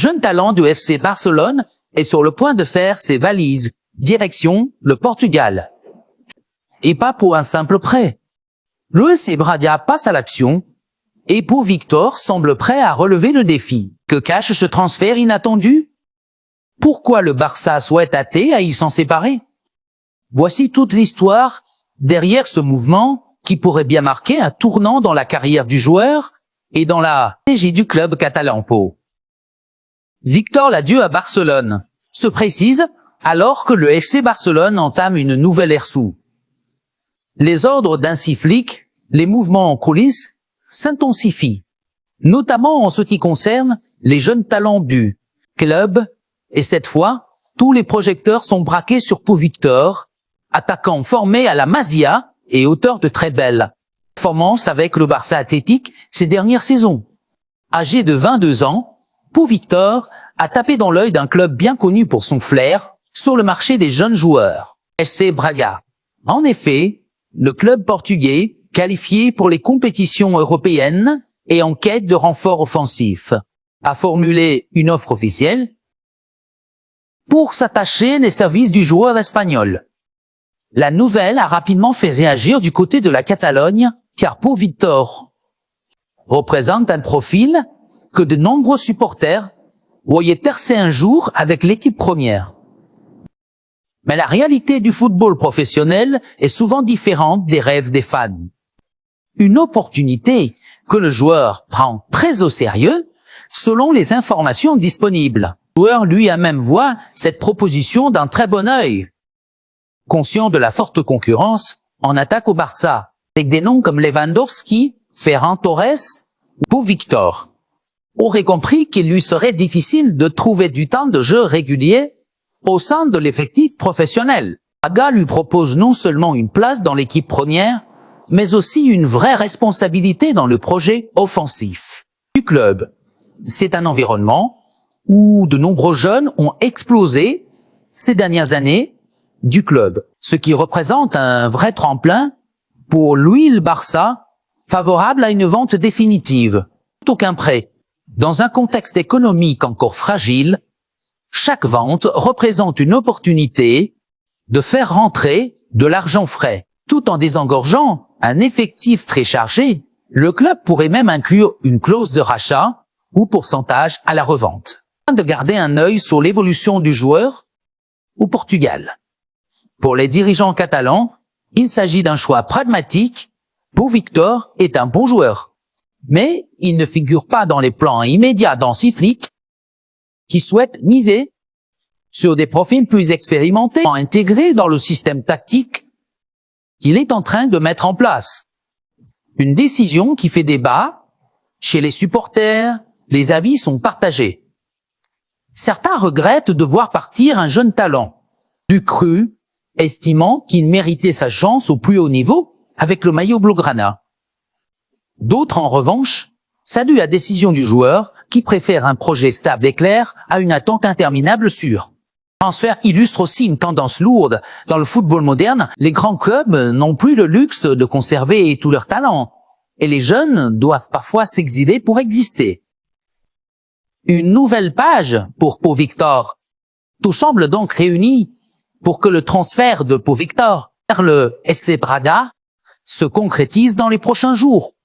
Jeune talent du FC Barcelone est sur le point de faire ses valises, direction le Portugal. Et pas pour un simple prêt. Le FC Braga passe à l'action et Pau Victor semble prêt à relever le défi. Que cache ce transfert inattendu? Pourquoi le Barça souhaite hâter à y s'en séparer? Voici toute l'histoire derrière ce mouvement qui pourrait bien marquer un tournant dans la carrière du joueur et dans la stratégie du club catalan Pau. Victor l'adieu à Barcelone se précise alors que le FC Barcelone entame une nouvelle ère sous les ordres d'Hansi Flick. Les mouvements en coulisses s'intensifient, notamment en ce qui concerne les jeunes talents du club, et cette fois, tous les projecteurs sont braqués sur Pau Victor, attaquant formé à la Masia et auteur de très belles performances avec le Barça Athletic ces dernières saisons. Âgé de 22 ans, Pau Victor a tapé dans l'œil d'un club bien connu pour son flair sur le marché des jeunes joueurs, FC Braga. En effet, le club portugais, qualifié pour les compétitions européennes et en quête de renforts offensifs, a formulé une offre officielle pour s'attacher les services du joueur espagnol. La nouvelle a rapidement fait réagir du côté de la Catalogne, car Pau Victor représente un profil que de nombreux supporters voyaient percer un jour avec l'équipe première. Mais la réalité du football professionnel est souvent différente des rêves des fans. Une opportunité que le joueur prend très au sérieux selon les informations disponibles. Le joueur lui a même voit cette proposition d'un très bon œil. Conscient de la forte concurrence en attaque au Barça, avec des noms comme Lewandowski, Ferran Torres ou Pau Victor, aurait compris qu'il lui serait difficile de trouver du temps de jeu régulier au sein de l'effectif professionnel. Braga lui propose non seulement une place dans l'équipe première, mais aussi une vraie responsabilité dans le projet offensif du club. C'est un environnement où de nombreux jeunes ont explosé ces dernières années du club, ce qui représente un vrai tremplin pour lui le Barça, favorable à une vente définitive, plutôt qu'un prêt. Dans un contexte économique encore fragile, chaque vente représente une opportunité de faire rentrer de l'argent frais. Tout en désengorgeant un effectif très chargé, le club pourrait même inclure une clause de rachat ou pourcentage à la revente. De garder un œil sur l'évolution du joueur au Portugal. Pour les dirigeants catalans, il s'agit d'un choix pragmatique. Pau Victor est un bon joueur, mais il ne figure pas dans les plans immédiats d'Hansi Flick, qui souhaite miser sur des profils plus expérimentés, intégrés dans le système tactique qu'il est en train de mettre en place. Une décision qui fait débat. Chez les supporters, les avis sont partagés. Certains regrettent de voir partir un jeune talent, du cru, estimant qu'il méritait sa chance au plus haut niveau avec le maillot blaugrana. D'autres, en revanche, saluent la décision du joueur qui préfère un projet stable et clair à une attente interminable sûre. Le transfert illustre aussi une tendance lourde. Dans le football moderne, les grands clubs n'ont plus le luxe de conserver tout leur talent, et les jeunes doivent parfois s'exiler pour exister. Une nouvelle page pour Pau Victor. Tout semble donc réuni pour que le transfert de Pau Victor vers le FC Braga se concrétise dans les prochains jours.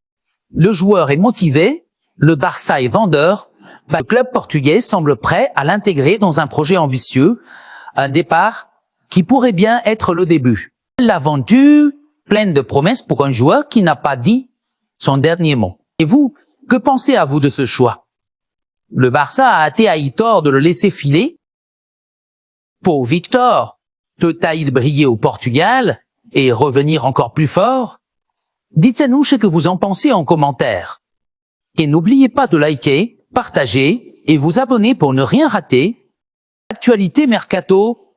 Le joueur est motivé, le Barça est vendeur, le club portugais semble prêt à l'intégrer dans un projet ambitieux, un départ qui pourrait bien être le début. L'aventure pleine de promesses pour un joueur qui n'a pas dit son dernier mot. Et vous, que pensez-vous de ce choix? Le Barça a été à tort de le laisser filer. Pau Victor peut-il briller au Portugal et revenir encore plus fort? Dites-nous ce que vous en pensez en commentaire. Et n'oubliez pas de liker, partager et vous abonner pour ne rien rater. Actualité Mercato